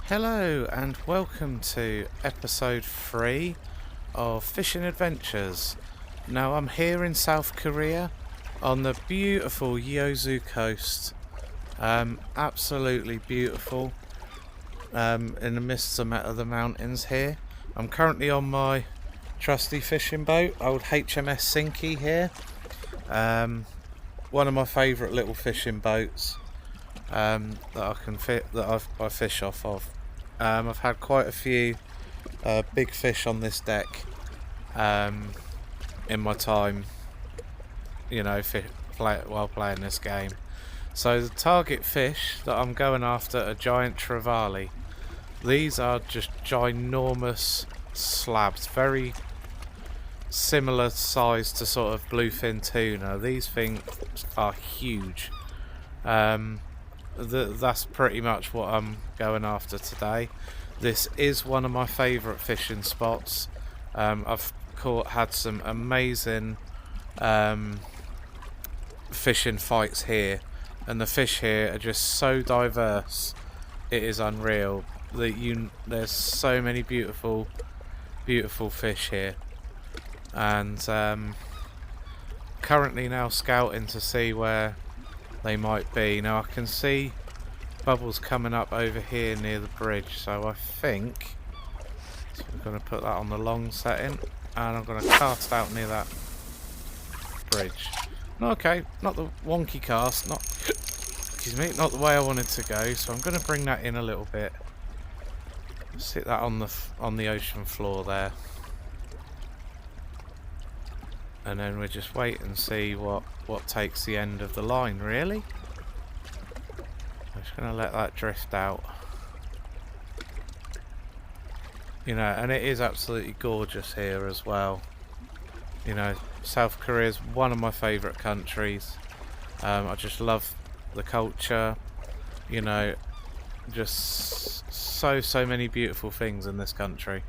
Hello and welcome to episode 3 of Fishing Adventures. Now I'm here in South Korea on the beautiful Yeosu coast. Absolutely beautiful in the midst of the mountains here. I'm currently on my trusty fishing boat, old HMS Sinky here. One of my favourite little fishing boats that I fish off of. I've had quite a few big fish on this deck in my time, while playing this game. So the target fish that I'm going after are giant trevally. These are just ginormous slabs, very similar size to sort of bluefin tuna. These things are huge. That's pretty much what I'm going after today. This is one of my favourite fishing spots. I've had some amazing fishing fights here, and the fish here are just so diverse. It is unreal. There's so many beautiful fish here, and currently now scouting to see where they might be. Now I can see bubbles coming up over here near the bridge, so I think I'm going to put that on the long setting, and I'm going to cast out near that bridge. Okay, not the wonky cast, not the way I wanted to go, so I'm going to bring that in a little bit. Sit that on the ocean floor there. And then we just wait and see what takes the end of the line, really. I'm just going to let that drift out. And it is absolutely gorgeous here as well. South Korea is one of my favourite countries. I just love the culture. Just so many beautiful things in this country.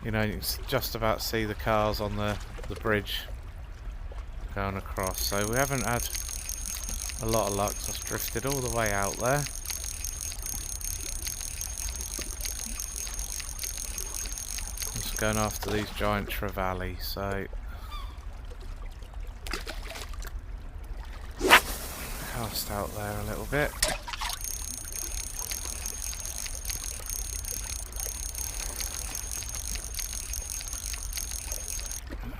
You can just about see the cars on the bridge going across. So we haven't had a lot of luck. Just drifted all the way out there. Just going after these giant trevally. So cast out there a little bit.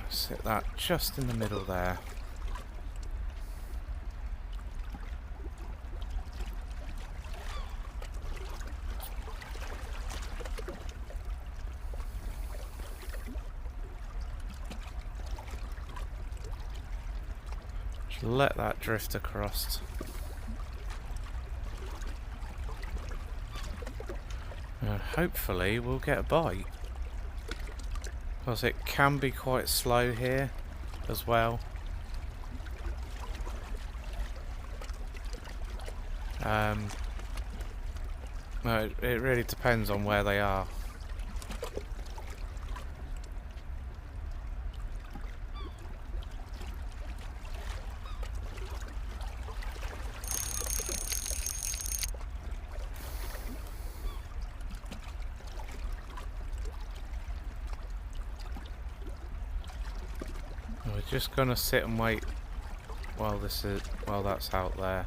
Sit that just in the middle there. Just let that drift across. And hopefully we'll get a bite. Because it can be quite slow here as well. No, it really depends on where they are. We're just gonna sit and wait while that's out there.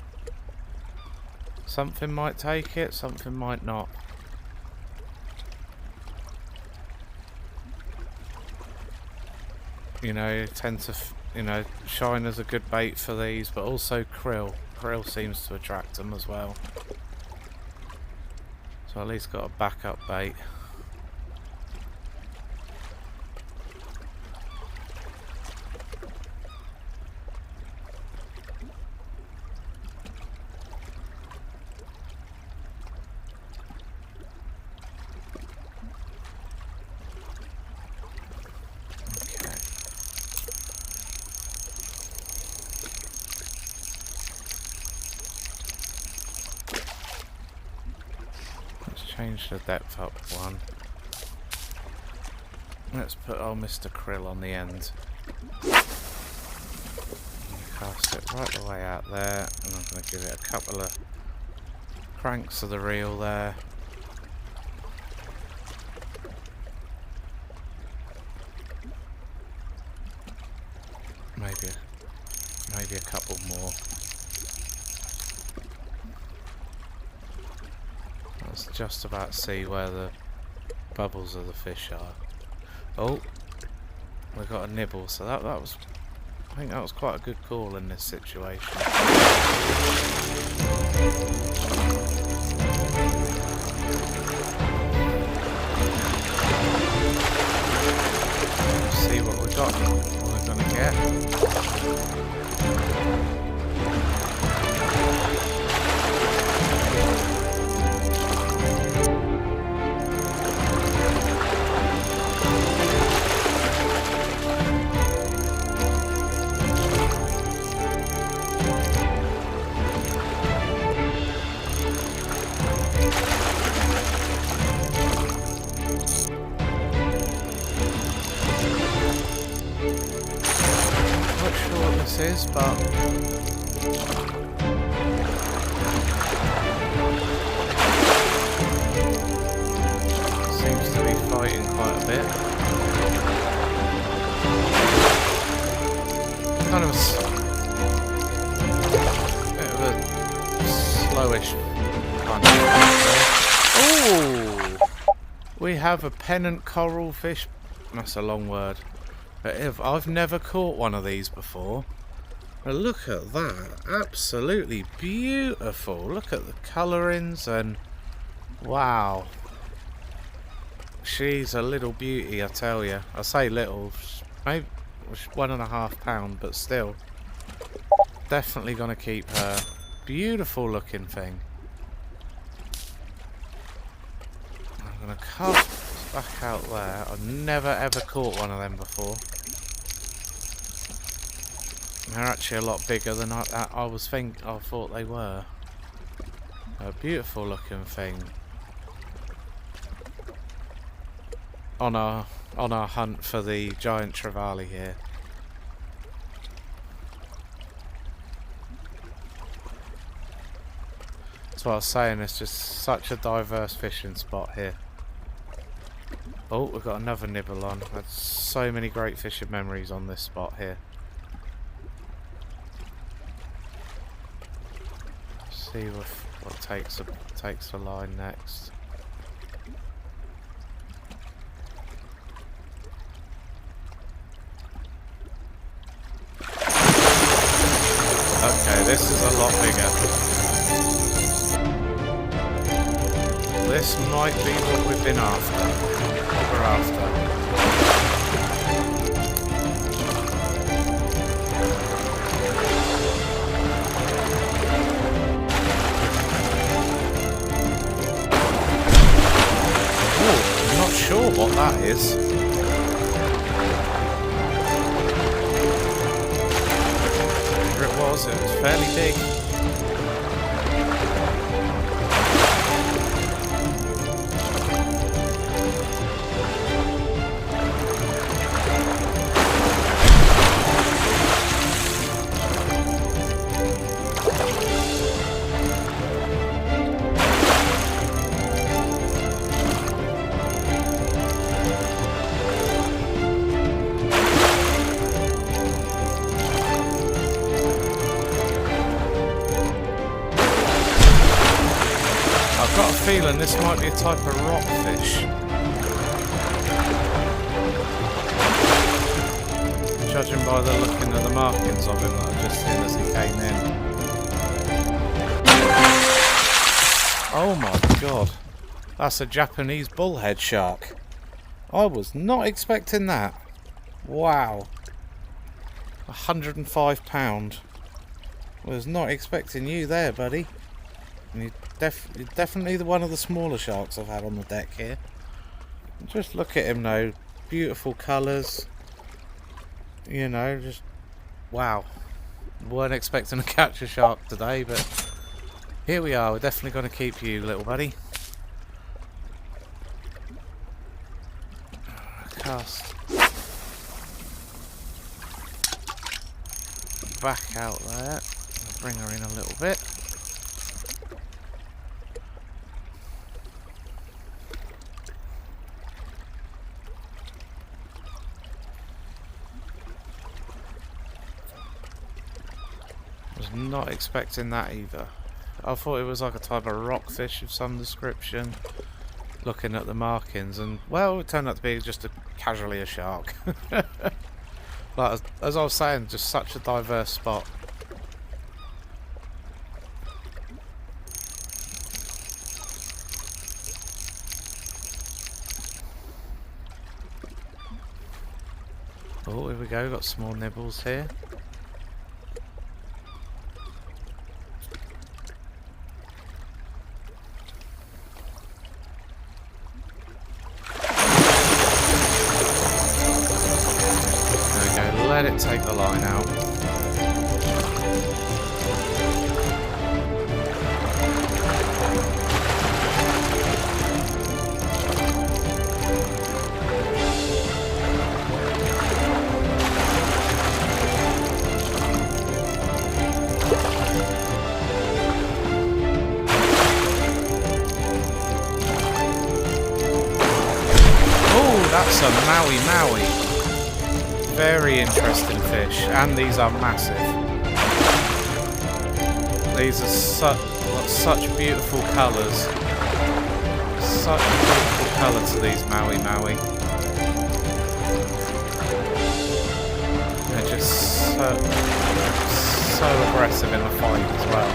Something might take it, something might not. Tend to shine as a good bait for these, but also krill. Krill seems to attract them as well. So at least got a backup bait. Change the depth up one. Let's put old Mr. Krill on the end. Cast it right the way out there, and I'm going to give it a couple of Cranks of the reel there. Maybe a couple more. Let's just about see where the bubbles of the fish are. Oh, we got a nibble, so that was, I think that was quite a good call in this situation. See what we got. What we're gonna get. Is, but seems to be fighting quite a bit. Kind of a bit of a slowish kind of. Oh, we have a pennant coral fish. That's a long word. But I've never caught one of these before. But look at that, absolutely beautiful. Look at the colourings and wow. She's a little beauty, I tell you. I say little, maybe 1.5 pounds, but still. Definitely going to keep her. Beautiful looking thing. I'm going to cast back out there. I've never ever caught one of them before. They're actually a lot bigger than I thought they were. A beautiful looking thing. On our hunt for the giant trevally here. That's what I was saying, it's just such a diverse fishing spot here. Oh, we've got another nibble on. I've had so many great fishing memories on this spot here. See what takes the line next. Okay, this is a lot bigger. This might be what we've been after. What we're after. Sure what that is. Whatever it was fairly big. Feeling this might be a type of rockfish. Judging by the looking of the markings of him that I've just seen as he came in. Oh my god. That's a Japanese bullhead shark. I was not expecting that. Wow. 105 pound. Was not expecting you there, buddy. And you're definitely one of the smaller sharks I've had on the deck here. Just look at him now. Beautiful colours. You know, just wow. Weren't expecting to catch a shark today, but here we are. We're definitely going to keep you, little buddy. Cast back out there. I'll bring her in a little bit. Was not expecting that either. I thought it was like a type of rockfish of some description, looking at the markings, and well, it turned out to be just casually a shark. Like, as I was saying, just such a diverse spot. Oh, here we go, got some more nibbles here. Let it take the line out. Oh, that's a Maui Maui. Very interesting fish, and these are massive. These are such beautiful colours. Such a beautiful colour to these Maui Maui. They're just so aggressive in the fight as well.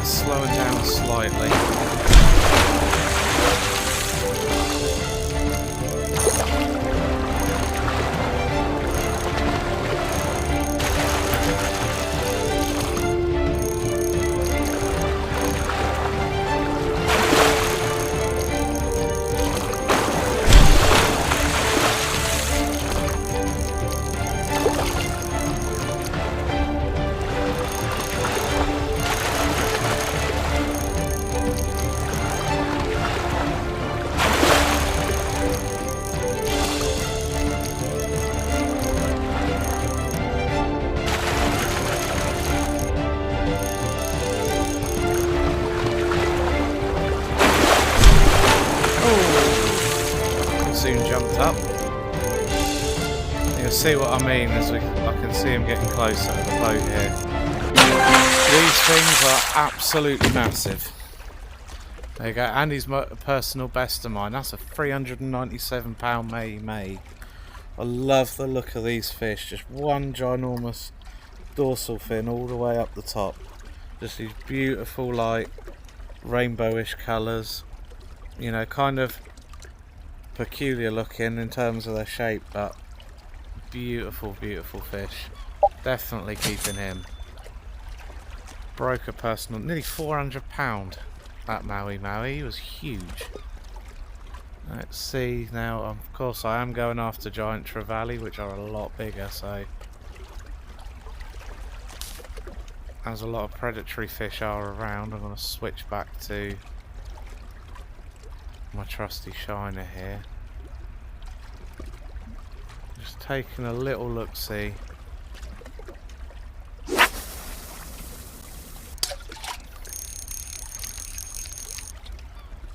Slowing down slightly. Soon jumped up. You'll see what I mean as I can see him getting closer to the boat here. These things are absolutely massive. There you go, and he's a personal best of mine. That's a 397-pound May. I love the look of these fish. Just one ginormous dorsal fin all the way up the top. Just these beautiful, like, rainbowish colours. You know, kind of peculiar looking in terms of their shape, but beautiful fish. Definitely keeping him. Broke a personal, nearly 400 pound, that Maui Maui. He was huge. Let's see now, of course I am going after giant trevally, which are a lot bigger, so as a lot of predatory fish are around, I'm going to switch back to my trusty shiner here. Just taking a little look-see.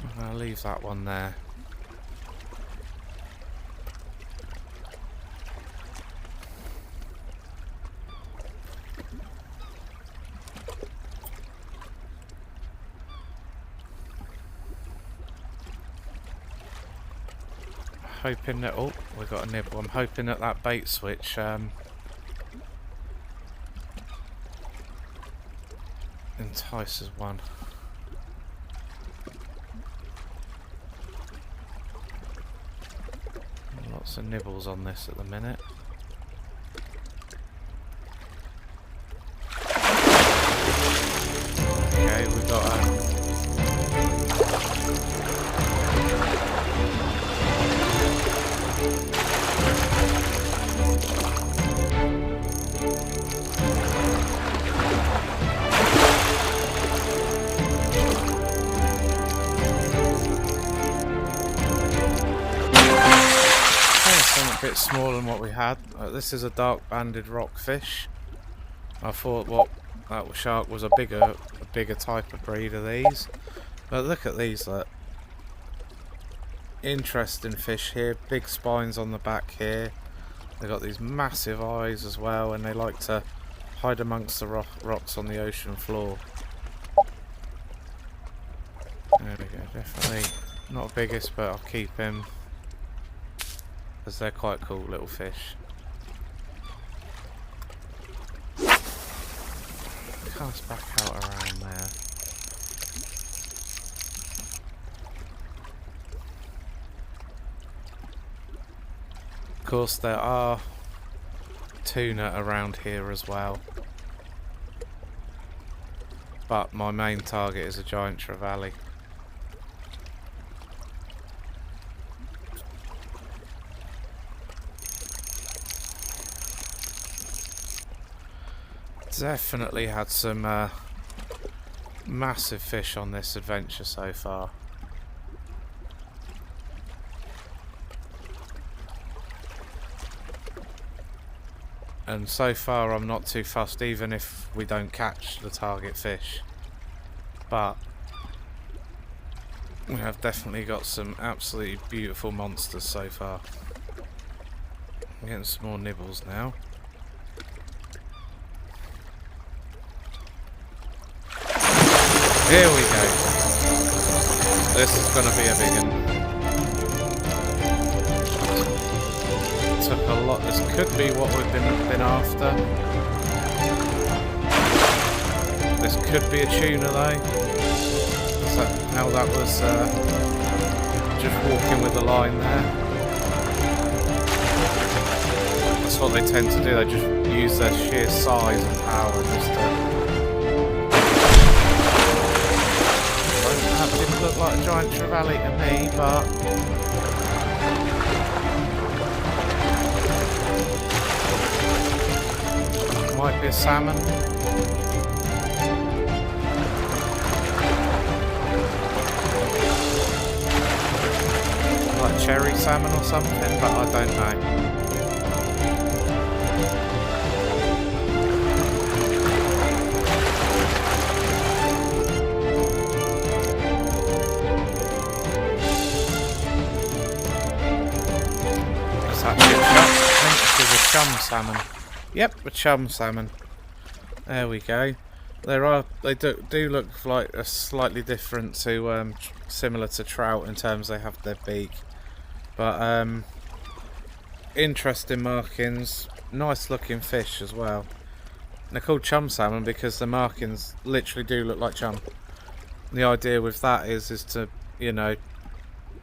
I'm going to leave that one there. Hoping that, oh, we got a nibble. I'm hoping that that bait switch entices one. Lots of nibbles on this at the minute. Okay, we got a something a bit smaller than what we had. This is a dark banded rockfish. I thought that shark was a bigger type of breed of these. But look at these, look. Interesting fish here. Big spines on the back here. They've got these massive eyes as well, and they like to hide amongst the rocks on the ocean floor. There we go, definitely not the biggest, but I'll keep him because they're quite cool little fish. Cast back out around there. Of course there are tuna around here as well, but my main target is a giant trevally. Definitely had some massive fish on this adventure so far. And so far I'm not too fussed even if we don't catch the target fish. But we have definitely got some absolutely beautiful monsters so far. I'm getting some more nibbles now. Here we go. This is going to be a big one. Took a lot. This could be what we've been after. This could be a tuna though. How that was just walking with the line there. That's what they tend to do. They just use their sheer size and power just to. That didn't look like a giant trevally to me, but might be a salmon. Like cherry salmon or something, but I don't know. Chum salmon. Yep, a chum salmon. There we go. They do look like a slightly different to similar to trout in terms they have their beak, but interesting markings. Nice looking fish as well. They're called chum salmon because the markings literally do look like chum. The idea with that is to, you know,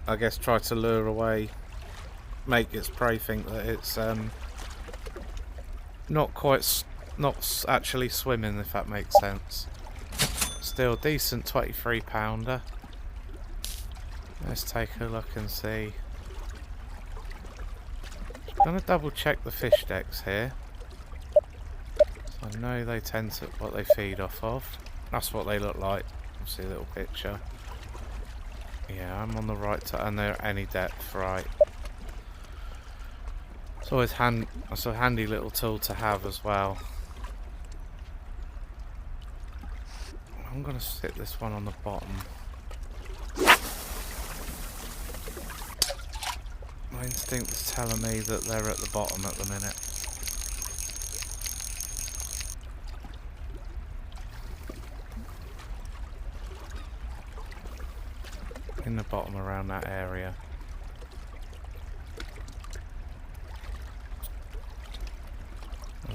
I guess try to lure away, make its prey think that it's not actually swimming, if that makes sense. Still decent 23 pounder. Let's take a look and see. Just gonna double check the fish decks here. So I know they tend to what they feed off of. That's what they look like. See a little picture. Yeah, I'm on the right and they're at any depth, right. It's always it's a handy little tool to have as well. I'm going to stick this one on the bottom. My instinct is telling me that they're at the bottom at the minute. In the bottom around that area.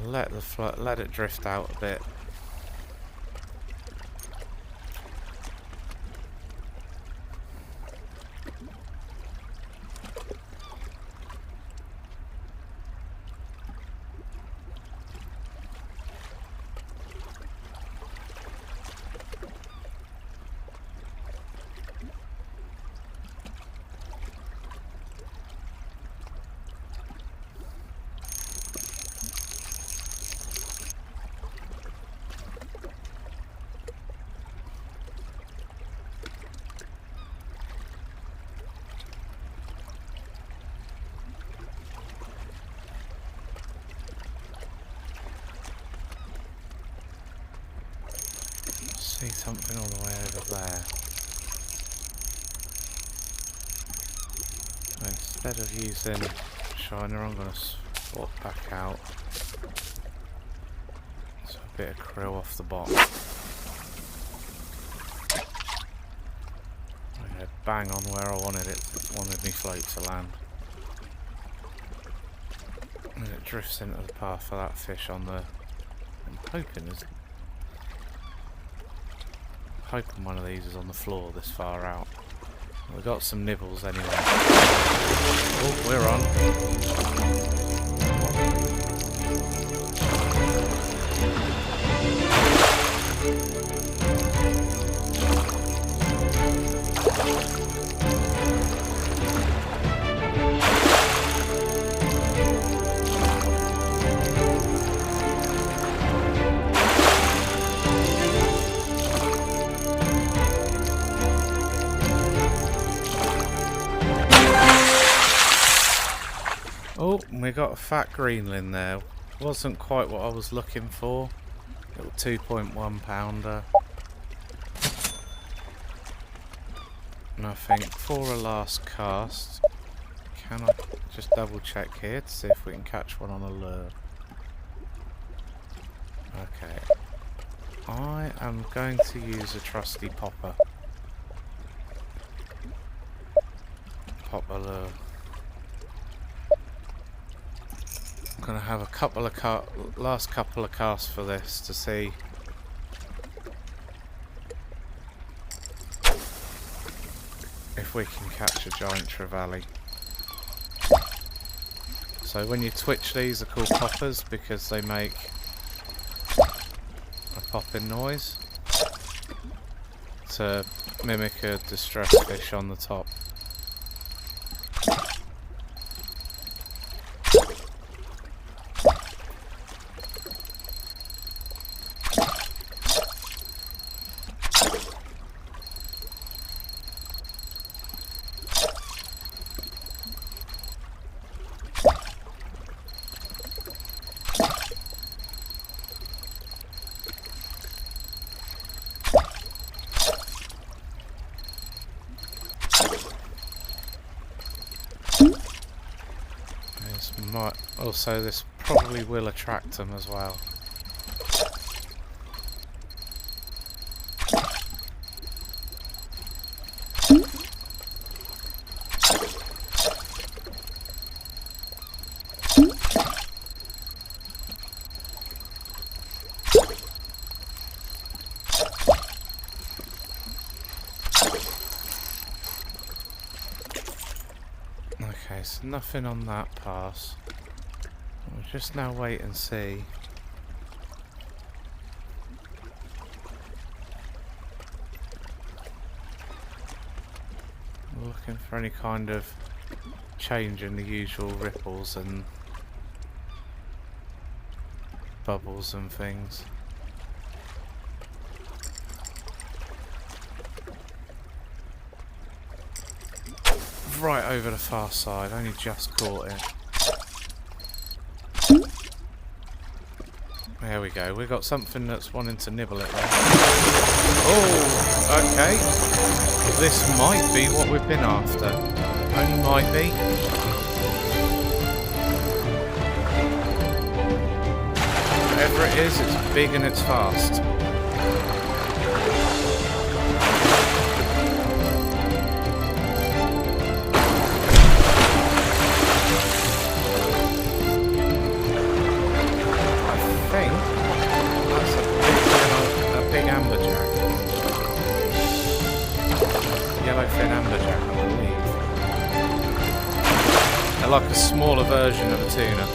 Let it drift out a bit. something all the way over there. Instead of using shiner, I'm going to swap back out. So a bit of krill off the bottom. Okay, bang on where I wanted me float to land. And it drifts into the path for that fish on the... I'm hoping one of these is on the floor this far out. We've got some nibbles anyway. Oh, we're on. Oh, we got a fat greenling there. Wasn't quite what I was looking for. Little 2.1 pounder. And I think for a last cast, can I just double check here to see if we can catch one on a lure? Okay. I am going to use a trusty popper. Popper lure. I'm going to have a couple of last couple of casts for this to see if we can catch a giant trevally. So when you twitch these, they're called poppers because they make a popping noise to mimic a distressed fish on the top. Also, this probably will attract them as well. Okay, so nothing on that pass. We'll just now wait and see. We're looking for any kind of change in the usual ripples and bubbles and things. Right over the far side, only just caught it. There we go, we've got something that's wanting to nibble it there. Oh, okay. This might be what we've been after. Only might be. Whatever it is, it's big and it's fast. Yellowfin amberjack, I believe. They're like a smaller version of a tuna.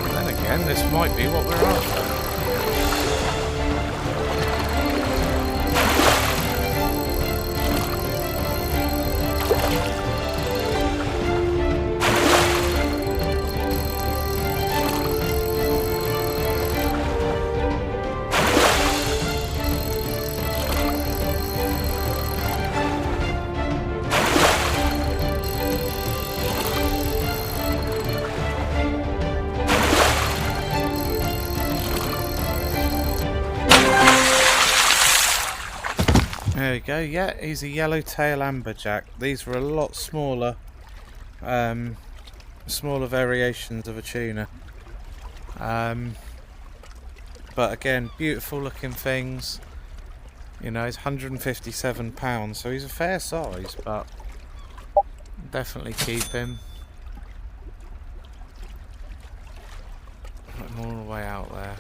And then again, this might be what we're after. There we go. Yeah, he's a yellowtail amberjack. These were a lot smaller, smaller variations of a tuna. But again, beautiful looking things. You know, he's 157 pounds, so he's a fair size, but definitely keep him. Put him all the way out there.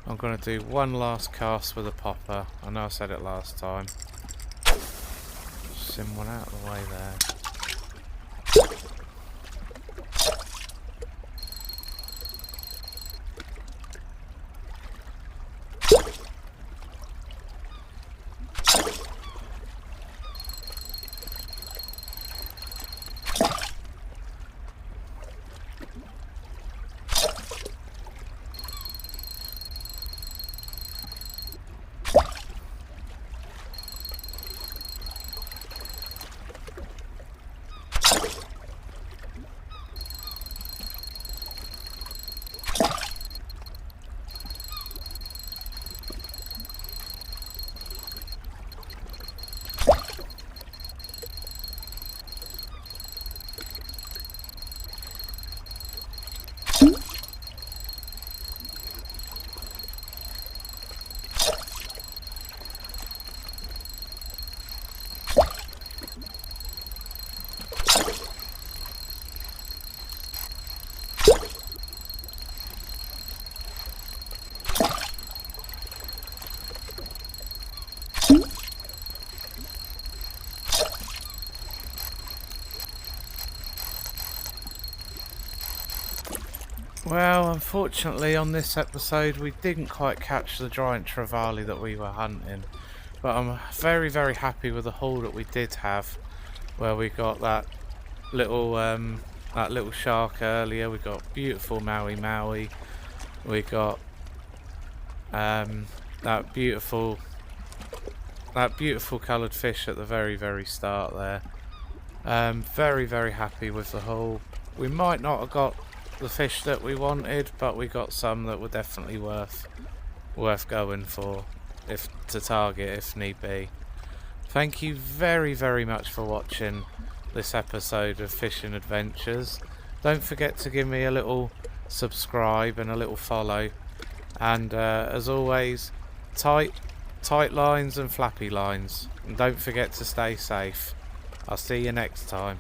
I'm going to do one last cast with a popper. I know I said it last time. Sim one out of the way there. Well, unfortunately on this episode we didn't quite catch the giant trevally that we were hunting, but I'm very, very happy with the haul that we did have, where we got that little shark earlier. We got beautiful Maui Maui. We got that beautiful coloured fish at the very, very start there. Very, very happy with the haul. We might not have got the fish that we wanted, but we got some that were definitely worth going for, if to target if need be. Thank you very, very much for watching this episode of Fishing Adventures. Don't forget to give me a little subscribe and a little follow, and as always, tight lines and flappy lines, and don't forget to stay safe. I'll see you next time.